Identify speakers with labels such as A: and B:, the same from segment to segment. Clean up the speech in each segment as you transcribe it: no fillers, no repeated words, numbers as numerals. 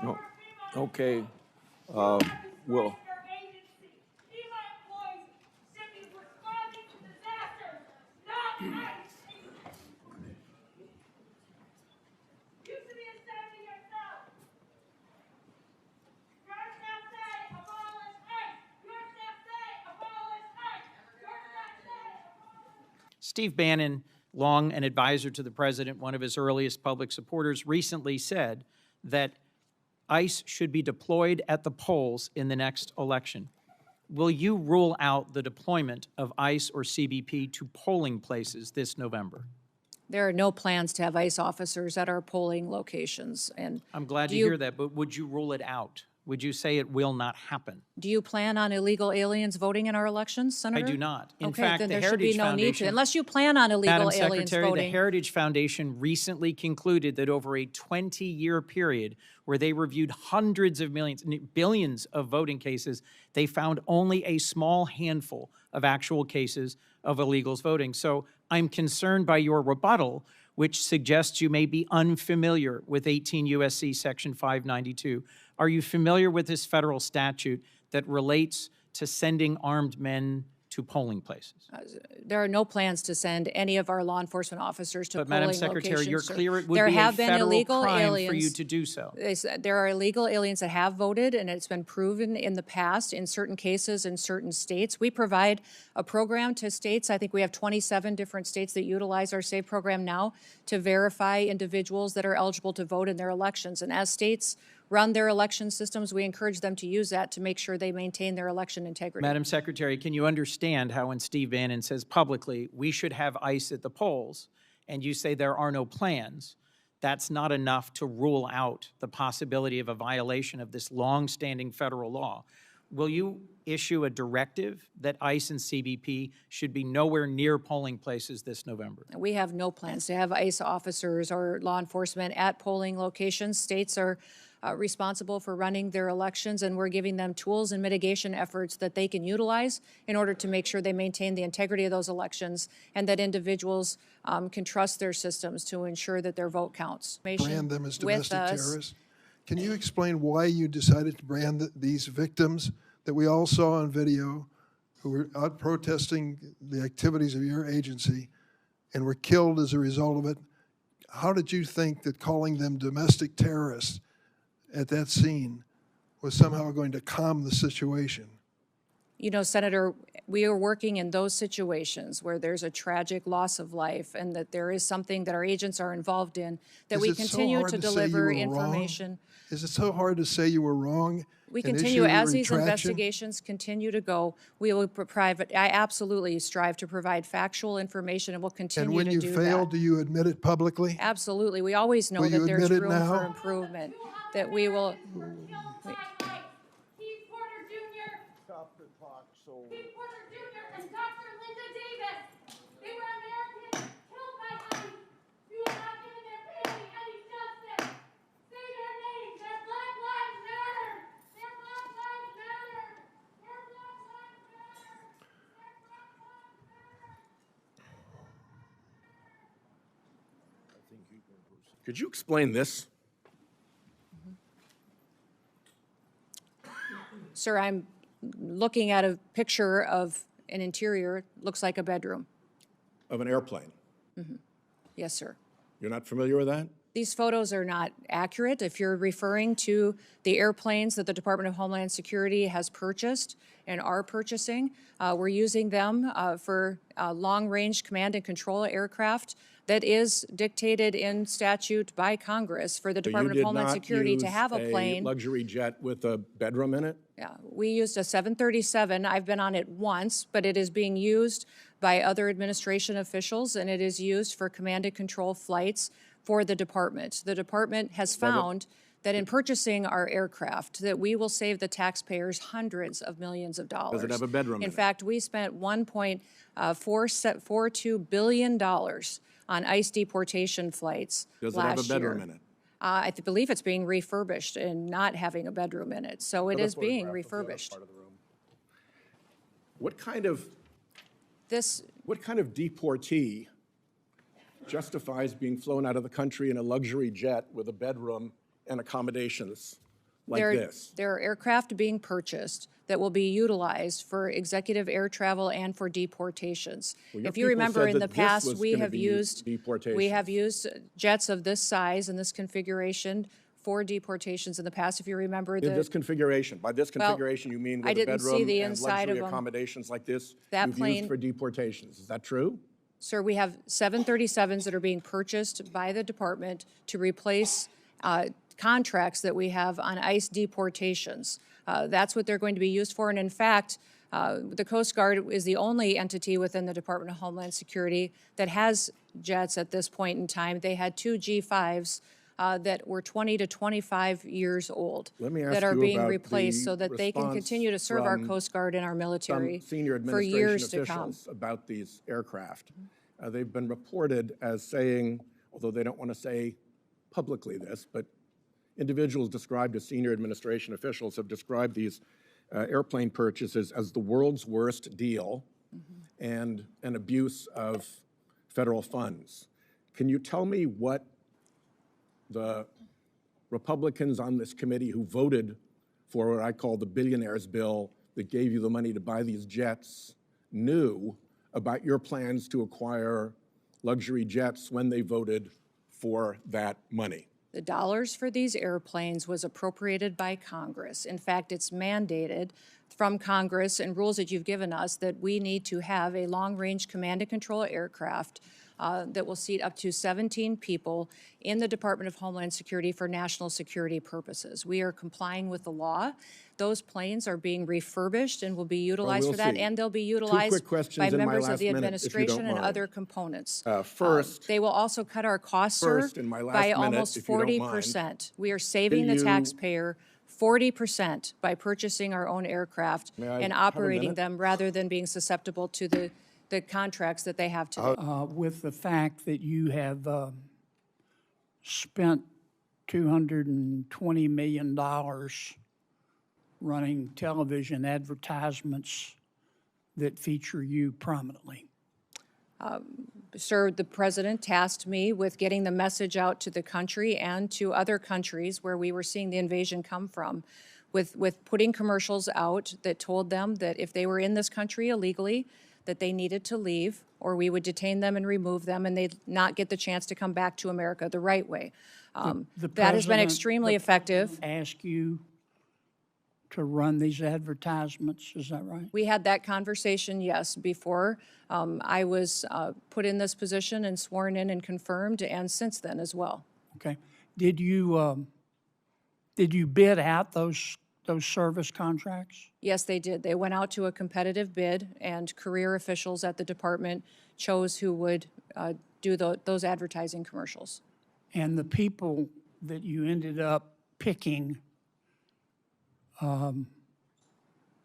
A: Oh, okay. Well,
B: Steve Bannon, long an advisor to the president, one of his earliest public supporters, recently said that ICE should be deployed at the polls in the next election. Will you rule out the deployment of ICE or CBP to polling places this November?
C: There are no plans to have ICE officers at our polling locations. And
B: I'm glad to hear that, but would you rule it out? Would you say it will not happen?
C: do you plan on illegal aliens voting in our elections, Senator?
B: I do not. In
C: Okay,
B: fact,
C: then
B: the
C: there should be
B: Heritage
C: no need to,
B: Foundation,
C: unless you plan on illegal
B: Madam
C: aliens
B: Secretary,
C: voting.
B: the Heritage Foundation recently concluded that over a 20-year period where they reviewed hundreds of millions, billions of voting cases, they found only a small handful of actual cases of illegals voting. So I'm concerned by your rebuttal, which suggests you may be unfamiliar with 18 U.S.C. Section 592. Are you familiar with this federal statute that relates to sending armed men to polling places?
C: There are no plans to send any of our law enforcement officers to
B: But
C: polling
B: Madam
C: locations.
B: Secretary, you're
C: sir.
B: clear it would
C: There
B: be a
C: have been
B: federal
C: illegal
B: crime
C: aliens.
B: for you to do so.
C: There are illegal aliens that have voted, and it's been proven in the past in certain cases in certain states. We provide a program to states. I think we have 27 different states that utilize our SAVE program now to verify individuals that are eligible to vote in their elections. And as states run their election systems, we encourage them to use that to make sure they maintain their election integrity.
B: Madam Secretary, can you understand how when Steve Bannon says publicly, we should have ICE at the polls, and you say there are no plans, that's not enough to rule out the possibility of a violation of this long-standing federal law? Will you issue a directive that ICE and CBP should be nowhere near polling places this November?
C: We have no plans to have ICE officers or law enforcement at polling locations. States are responsible for running their elections, and we're giving them tools and mitigation efforts that they can utilize in order to make sure they maintain the integrity of those elections and that individuals can trust their systems to ensure that their vote counts.
D: Brand them as domestic terrorists. Can you explain why you decided to brand these victims that we all saw on video who were out protesting the activities of your agency and were killed as a result of it? How did you think that calling them domestic terrorists at that scene was somehow going to calm the situation?
C: You know, Senator, we are working in those situations where there's a tragic loss of life and that there is something that our agents are involved in, that we continue to deliver information.
D: Is it so hard to say you were wrong?
C: We continue, as these investigations continue to go, we will provide, I absolutely strive to provide factual information and will continue to do that.
D: And when you fail, do you admit it publicly?
C: Absolutely. We always know that there's room for improvement, that we will.
E: Could you explain this?
C: Sir, I'm looking at a picture of an interior, looks like a bedroom.
E: Of an airplane?
C: Yes, sir.
E: You're not familiar with that?
C: These photos are not accurate. If you're referring to the airplanes that the Department of Homeland Security has purchased and are purchasing, we're using them for long-range command and control aircraft that is dictated in statute by Congress for the Department of Homeland Security to have a plane.
E: Luxury jet with a bedroom in it?
C: Yeah, we used a 737. I've been on it once, but it is being used by other administration officials, and it is used for command and control flights for the department. The department has found that in purchasing our aircraft, that we will save the taxpayers hundreds of millions of dollars.
E: Does it have a bedroom in it?
C: In fact, we spent $1.442 billion on ICE deportation flights last year.
E: Does it have a bedroom in it?
C: I believe it's being refurbished and not having a bedroom in it. So it is being refurbished.
E: What kind of deportee justifies being flown out of the country in a luxury jet with a bedroom and accommodations? like this?
C: There are aircraft being purchased that will be utilized for executive air travel and for deportations.
E: Well, your
C: If you
E: people
C: remember
E: said
C: in the
E: that this
C: past,
E: was
C: we
E: gonna
C: have
E: be
C: used
E: deportations.
C: jets of this size and this configuration for deportations in the past. If you remember
E: In this configuration, by this configuration, you mean
C: I
E: with a
C: didn't see
E: bedroom
C: the
E: and
C: inside of
E: luxury
C: them.
E: accommodations like this,
C: That
E: you've
C: plane-
E: used for deportations. Is that true?
C: Sir, we have 737s that are being purchased by the department to replace contracts that we have on ICE deportations. That's what they're going to be used for. And in fact, the Coast Guard is the only entity within the Department of Homeland Security that has jets at this point in time. They had two G5s that were 20 to 25 years old
E: Let me ask
C: that are
E: you
C: being
E: about
C: replaced
E: the
C: so that they can
E: response
C: continue to serve our
E: from
C: Coast Guard and our military
E: Some senior
C: for
E: administration
C: years to come.
E: officials about these aircraft. They've been reported as saying, although they don't want to say publicly this, but individuals described as senior administration officials have described these airplane purchases as the world's worst deal and an abuse of federal funds. Can you tell me what the Republicans on this committee who voted for what I call the billionaires bill that gave you the money to buy these jets knew about your plans to acquire luxury jets when they voted for that money?
C: The dollars for these airplanes was appropriated by Congress. In fact, it's mandated from Congress and rules that you've given us that we need to have a long-range command and control aircraft that will seat up to 17 people in the Department of Homeland Security for national security purposes. We are complying with the law. Those planes are being refurbished and will be utilized
E: we'll
C: for that,
E: see.
C: and they'll be
E: quick
C: utilized
E: questions
C: by
E: in my
C: members of
E: last
C: the
E: minute, if you don't
C: administration and
E: mind.
C: other components.
E: First,
C: They will also cut our costs, sir,
E: First, in my last
C: by
E: minute,
C: almost
E: if you don't mind,
C: 40%. We are saving the
E: you-
C: taxpayer 40% by purchasing our own aircraft
E: May I
C: and
E: have a
C: operating
E: minute?
C: them rather than being susceptible to the contracts that they have today.
F: With the fact that you have spent $220 million running television advertisements that feature you prominently.
C: Sir, the president tasked me with getting the message out to the country and to other countries where we were seeing the invasion come from, with putting commercials out that told them that if they were in this country illegally, that they needed to leave, or we would detain them and remove them, and they'd not get the chance to come back to America the right way. That has been extremely effective.
F: Ask you to run these advertisements, is that right?
C: We had that conversation, yes, before I was put in this position and sworn in and confirmed, and since then as well.
F: Okay. Did you bid out those service contracts?
C: Yes, they did. They went out to a competitive bid, and career officials at the department chose who would do those advertising commercials.
F: And the people that you ended up picking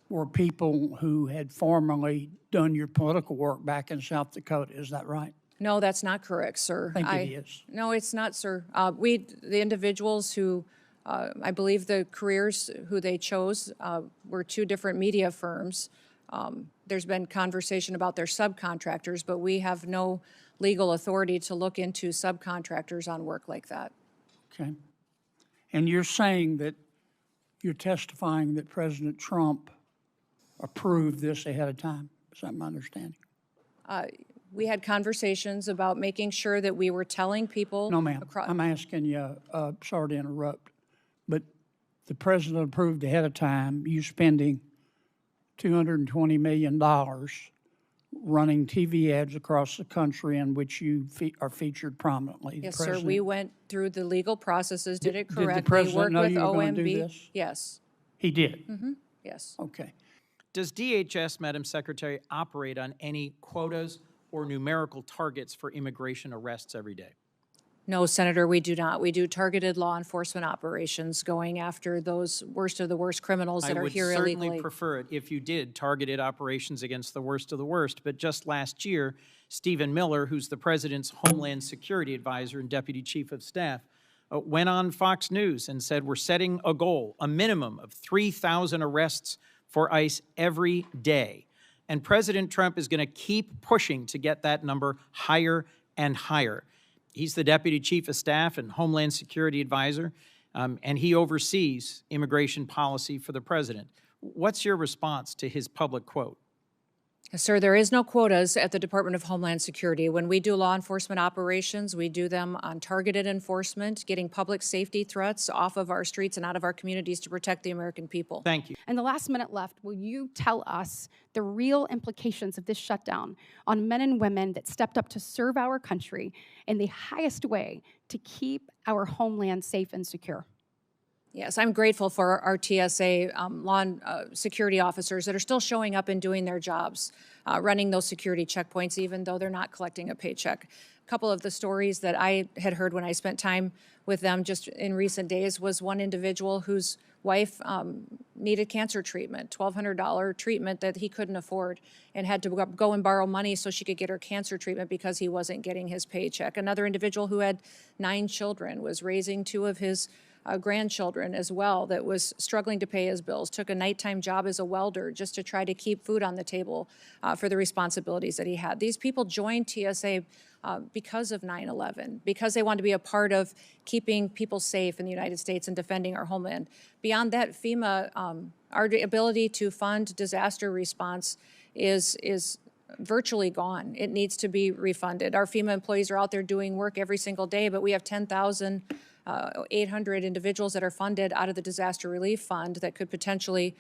F: were people who had formerly done your political work back in South Dakota, is that right?
C: No, that's not correct, sir.
F: I think it is.
C: No, it's not, sir. The individuals who, I believe the careers who they chose were two different media firms. There's been conversation about their subcontractors, but we have no legal authority to look into subcontractors on work like that.
F: Okay. And you're saying that you're testifying that President Trump approved this ahead of time? Is that my understanding?
C: We had conversations about making sure that we were telling people.
F: No, ma'am. I'm asking you, sorry to interrupt, but the president approved ahead of time you spending $220 million running TV ads across the country in which you are featured prominently.
C: Yes, sir. We went through the legal processes, did it
F: Did
C: correctly.
F: the president know you were going to do
C: OMB.
F: this?
C: Yes,
F: He did?
C: yes.
F: Okay.
B: Does DHS, Madam Secretary, operate on any quotas or numerical targets for immigration arrests every day?
C: No, Senator, we do not. We do targeted law enforcement operations going after those worst of the worst criminals that are here
B: I would certainly
C: illegally.
B: prefer it if you did targeted operations against the worst of the worst. But just last year, Stephen Miller, who's the president's Homeland Security Advisor and Deputy Chief of Staff, went on Fox News and said, we're setting a goal, a minimum of 3,000 arrests for ICE every day. And President Trump is going to keep pushing to get that number higher and higher. He's the Deputy Chief of Staff and Homeland Security Advisor. and he oversees immigration policy for the president. What's your response to his public quote?
C: Sir, there is no quotas at the Department of Homeland Security. When we do law enforcement operations, we do them on targeted enforcement, getting public safety threats off of our streets and out of our communities to protect the American people.
B: Thank you.
G: In the last minute left, will you tell us the real implications of this shutdown on men and women that stepped up to serve our country in the highest way to keep our homeland safe and secure?
C: Yes, I'm grateful for our TSA law and security officers that are still showing up and doing their jobs, running those security checkpoints, even though they're not collecting a paycheck. A couple of the stories that I had heard when I spent time with them just in recent days was one individual whose wife needed cancer treatment, $1,200 treatment that he couldn't afford, and had to go and borrow money so she could get her cancer treatment because he wasn't getting his paycheck. Another individual who had 9 children was raising 2 of his grandchildren as well, that was struggling to pay his bills, took a nighttime job as a welder just to try to keep food on the table for the responsibilities that he had. These people joined TSA because of 9/11, because they want to be a part of keeping people safe in the United States and defending our homeland. Beyond that, FEMA, our ability to fund disaster response is virtually gone. It needs to be refunded. Our FEMA employees are out there doing work every single day, but we have 10,800 individuals that are funded out of the Disaster Relief Fund that could potentially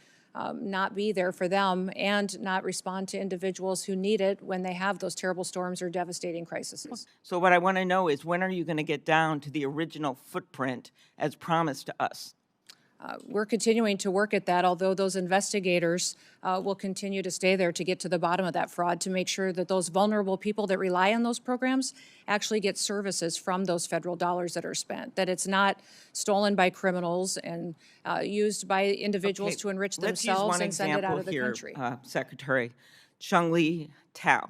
C: not be there for them and not respond to individuals who need it when they have those terrible storms or devastating crises.
H: So what I want to know is, when are you going to get down to the original footprint as promised to us?
C: We're continuing to work at that, although those investigators will continue to stay there to get to the bottom of that fraud, to make sure that those vulnerable people that rely on those programs actually get services from those federal dollars that are spent, that it's not stolen by criminals and used by individuals to enrich themselves and send it out of the country.
H: Secretary Chung-Lee Tao,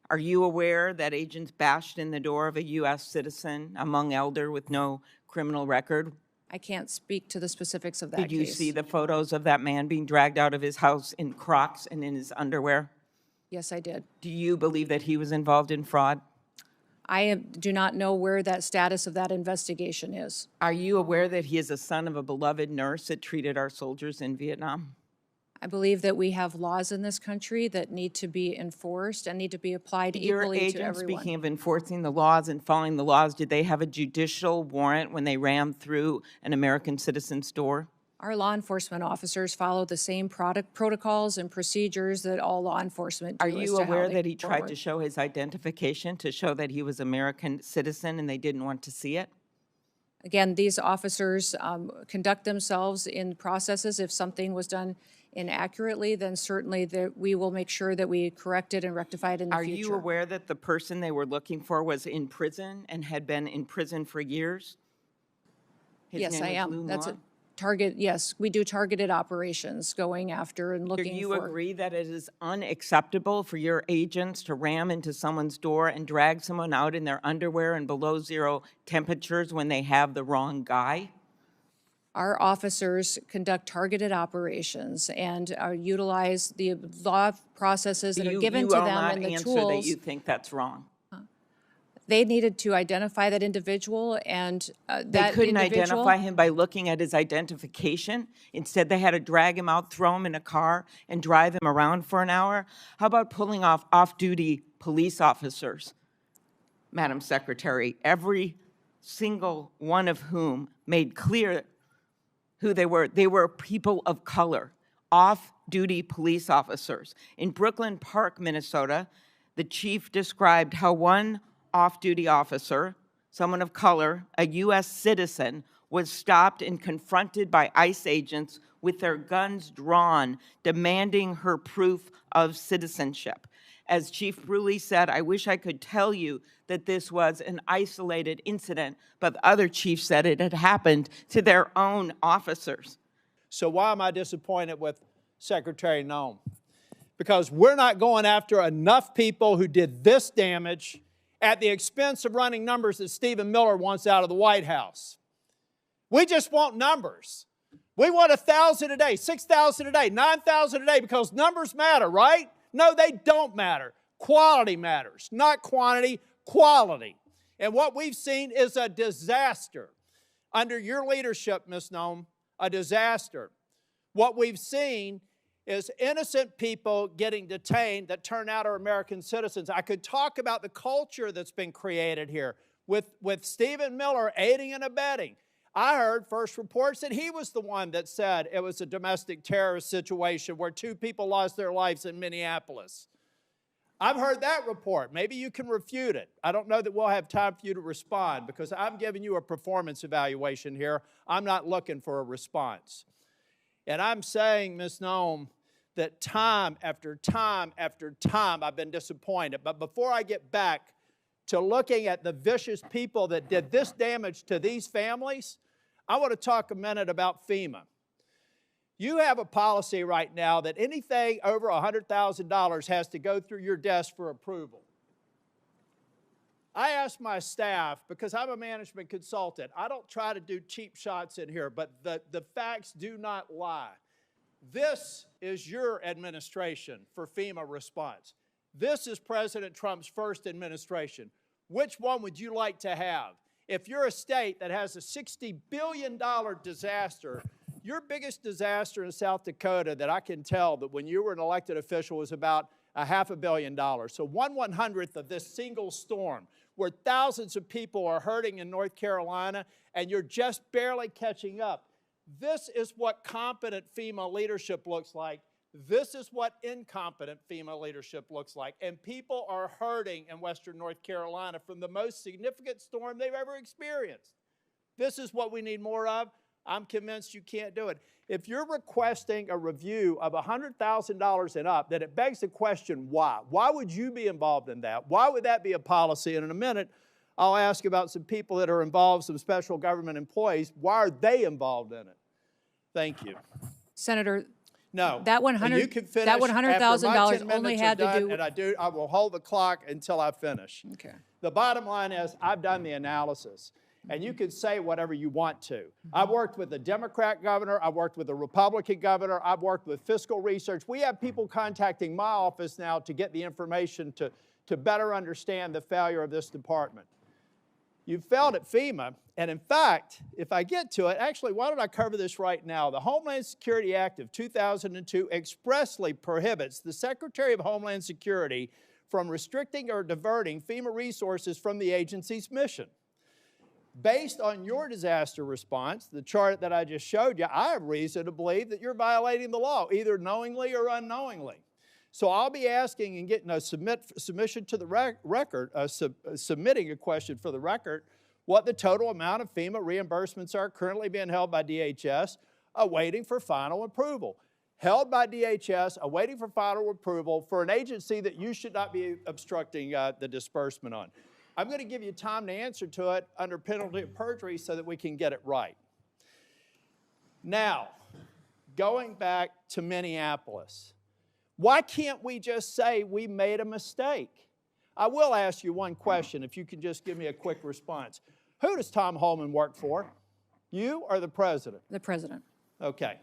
H: are you aware that agents bashed in the door of a U.S. citizen, a Hmong elder with no criminal record?
C: I can't speak to the specifics of that
H: case. Did you
C: case.
H: see the photos of that man being dragged out of his house in Crocs and in his underwear?
C: Yes, I did.
H: Do you believe that he was involved in fraud?
C: I do not know where that status of that investigation is.
H: Are you aware that he is a son of a beloved nurse that treated our soldiers in Vietnam?
C: I believe that we have laws in this country that need to be enforced and need to be applied equally to everyone.
H: Speaking of enforcing the laws and following the laws, did they have a judicial warrant when they rammed through an American citizen's door?
C: Our law enforcement officers follow the same protocols and procedures that all law enforcement do.
H: Are you aware that he tried to show his identification to show that he was an American citizen and they didn't want to see it?
C: Again, these officers conduct themselves in processes. If something was done inaccurately, then certainly we will make sure that we correct it and rectify it in the future.
H: Are you aware that the person they were looking for was in prison and had been in prison for years?
C: Yes, I am. That's a target. Yes, we do targeted operations going after and looking for.
H: Do you agree that it is unacceptable for your agents to ram into someone's door and drag someone out in their underwear and below 0 temperatures when they have the wrong guy?
C: Our officers conduct targeted operations and utilize the law processes that are given to them and the tools.
H: You will not answer that you think that's wrong.
C: They needed to identify that individual, and
H: they couldn't identify him by looking at his identification. Instead, they had to drag him out, throw him in a car, and drive him around for an hour. How about pulling off-duty police officers, Madam Secretary, every single one of whom made clear who they were? They were people of color, off-duty police officers. In Brooklyn Park, Minnesota, the chief described how one off-duty officer, someone of color, a U.S. citizen, was stopped and confronted by ICE agents with their guns drawn, demanding her proof of citizenship. As Chief Bruley said, I wish I could tell you that this was an isolated incident, but other chiefs said it had happened to their own officers.
I: So why am I disappointed with Secretary Noem? Because we're not going after enough people who did this damage at the expense of running numbers that Stephen Miller wants out of the White House. We just want numbers. We want 1,000 a day, 6,000 a day, 9,000 a day, because numbers matter, right? No, they don't matter. Quality matters, not quantity, quality. And what we've seen is a disaster. Under your leadership, Ms. Noem, a disaster. What we've seen is innocent people getting detained that turn out are American citizens. I could talk about the culture that's been created here with Stephen Miller aiding and abetting. I heard first reports that he was the one that said it was a domestic terrorist situation where 2 people lost their lives in Minneapolis. I've heard that report. Maybe you can refute it. I don't know that we'll have time for you to respond because I'm giving you a performance evaluation here. I'm not looking for a response. And I'm saying, Ms. Noem, that time after time after time I've been disappointed. But before I get back to looking at the vicious people that did this damage to these families, I want to talk a minute about FEMA. You have a policy right now that anything over $100,000 has to go through your desk for approval. I asked my staff, because I'm a management consultant, I don't try to do cheap shots in here, but the facts do not lie. This is your administration for FEMA response. This is President Trump's first administration. Which one would you like to have? If you're a state that has a $60 billion disaster, your biggest disaster in South Dakota that I can tell that when you were an elected official was about $500 million. So 1/100th of this single storm where thousands of people are hurting in North Carolina and you're just barely catching up. This is what competent FEMA leadership looks like. This is what incompetent FEMA leadership looks like. And people are hurting in Western North Carolina from the most significant storm they've ever experienced. This is what we need more of. I'm convinced you can't do it. If you're requesting a review of $100,000 and up, then it begs the question, why? Why would you be involved in that? Why would that be a policy? And in a minute, I'll ask about some people that are involved, some special government employees. Why are they involved in it? Thank you.
C: Senator,
I: no,
C: that
I: you can finish
C: that $100,000 only had to do.
I: And I will hold the clock until I finish.
C: Okay.
I: The bottom line is, I've done the analysis. And you can say whatever you want to. I've worked with a Democrat governor. I've worked with a Republican governor. I've worked with fiscal research. We have people contacting my office now to get the information to better understand the failure of this department. You failed at FEMA. And in fact, if I get to it, actually, why don't I cover this right now? The Homeland Security Act of 2002 expressly prohibits the Secretary of Homeland Security from restricting or diverting FEMA resources from the agency's mission. Based on your disaster response, the chart that I just showed you, I have reason to believe that you're violating the law, either knowingly or unknowingly. So I'll be asking and getting a submission to the record, submitting a question for the record, what the total amount of FEMA reimbursements are currently being held by DHS, awaiting for final approval. Held by DHS, awaiting for final approval for an agency that you should not be obstructing the disbursement on. I'm going to give you time to answer to it under penalty of perjury so that we can get it right. Now, going back to Minneapolis, why can't we just say we made a mistake? I will ask you one question, if you can just give me a quick response. Who does Tom Homan work for? You or the president?
C: The president.
I: Okay.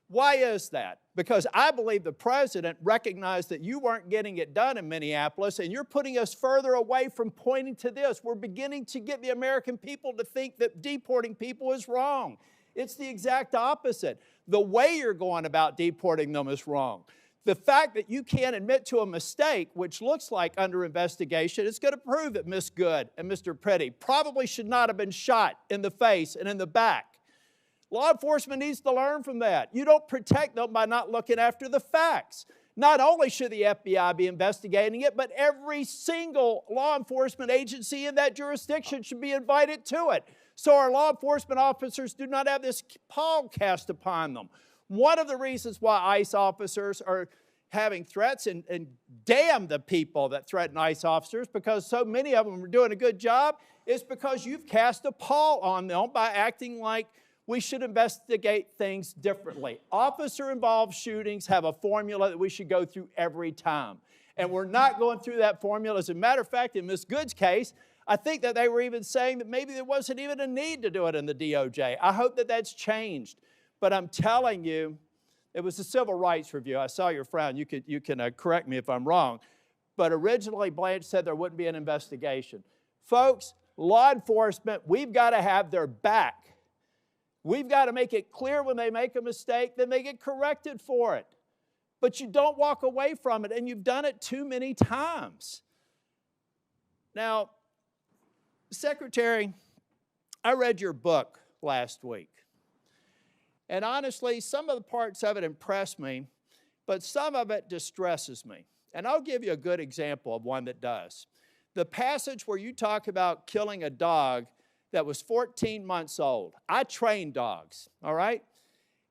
I: Why is that? Because I believe the president recognized that you weren't getting it done in Minneapolis, and you're putting us further away from pointing to this. We're beginning to get the American people to think that deporting people is wrong. It's the exact opposite. The way you're going about deporting them is wrong. The fact that you can't admit to a mistake, which looks like under investigation, is going to prove that Ms. Good and Mr. Petty probably should not have been shot in the face and in the back. Law enforcement needs to learn from that. You don't protect them by not looking after the facts. Not only should the FBI be investigating it, but every single law enforcement agency in that jurisdiction should be invited to it, so our law enforcement officers do not have this pall cast upon them. One of the reasons why ICE officers are having threats, and damn the people that threaten ICE officers, because so many of them are doing a good job, is because you've cast a pall on them by acting like we should investigate things differently. Officer-involved shootings have a formula that we should go through every time. And we're not going through that formula. As a matter of fact, in Ms. Good's case, I think that they were even saying that maybe there wasn't even a need to do it in the DOJ. I hope that that's changed. But I'm telling you, it was a civil rights review. I saw your frown. You can correct me if I'm wrong. But originally, Blanche said there wouldn't be an investigation. Folks, law enforcement, we've got to have their back. We've got to make it clear when they make a mistake, then they get corrected for it. But you don't walk away from it, and you've done it too many times. Now, Secretary, I read your book last week. And honestly, some of the parts of it impressed me, but some of it distresses me. And I'll give you a good example of one that does. The passage where you talk about killing a dog that was 14 months old. I train dogs, all right?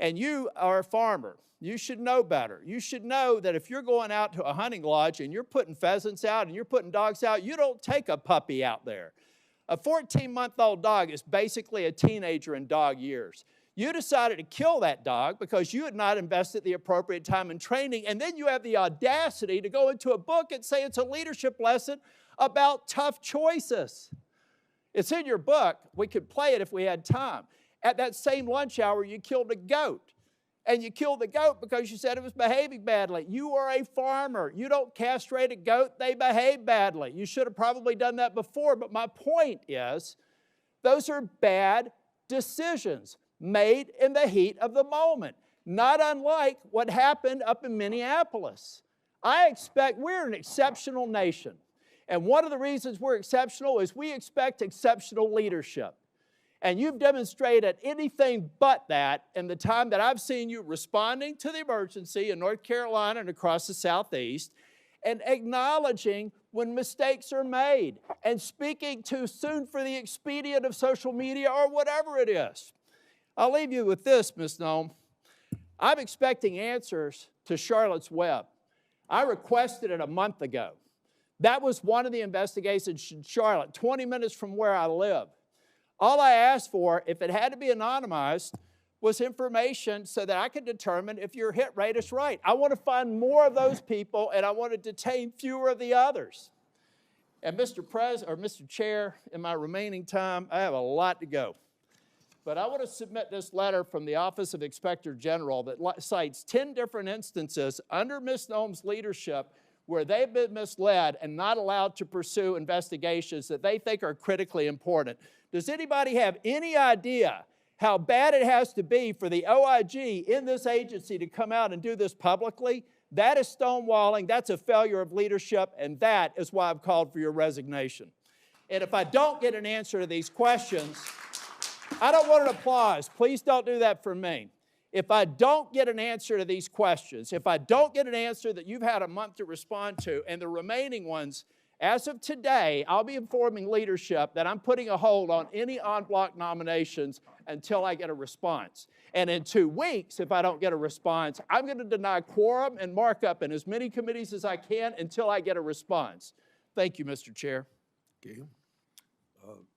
I: And you are a farmer. You should know better. You should know that if you're going out to a hunting lodge and you're putting pheasants out and you're putting dogs out, you don't take a puppy out there. A 14-month-old dog is basically a teenager in dog years. You decided to kill that dog because you had not invested the appropriate time in training, and then you have the audacity to go into a book and say it's a leadership lesson about tough choices. It's in your book. We could play it if we had time. At that same lunch hour, you killed a goat. And you killed the goat because you said it was behaving badly. You are a farmer. You don't castrate a goat. They behave badly. You should have probably done that before. But my point is, those are bad decisions made in the heat of the moment, not unlike what happened up in Minneapolis. I expect we're an exceptional nation. And one of the reasons we're exceptional is we expect exceptional leadership. And you've demonstrated anything but that in the time that I've seen you responding to the emergency in North Carolina and across the Southeast, and acknowledging when mistakes are made, and speaking too soon for the expedient of social media or whatever it is. I'll leave you with this, Ms. Noem. I'm expecting answers to Charlotte's Web. I requested it a month ago. That was one of the investigations in Charlotte, 20 minutes from where I live. All I asked for, if it had to be anonymized, was information so that I could determine if your hit rate is right. I want to find more of those people, and I want to detain fewer of the others. And Mr. Chair, in my remaining time, I have a lot to go. But I want to submit this letter from the Office of Inspector General that cites 10 different instances under Ms. Noem's leadership where they've been misled and not allowed to pursue investigations that they think are critically important. Does anybody have any idea how bad it has to be for the OIG in this agency to come out and do this publicly? That is stonewalling, that's a failure of leadership, and that is why I've called for your resignation. And if I don't get an answer to these questions, I don't want an applause. Please don't do that for me. If I don't get an answer to these questions, if I don't get an answer that you've had a month to respond to, and the remaining ones, as of today, I'll be informing leadership that I'm putting a hold on any en-bloc nominations until I get a response. And in 2 weeks, if I don't get a response, I'm going to deny quorum and markup in as many committees as I can until I get a response. Thank you, Mr. Chair.
A: Okay.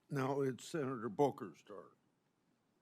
A: Now it's Senator Booker's turn.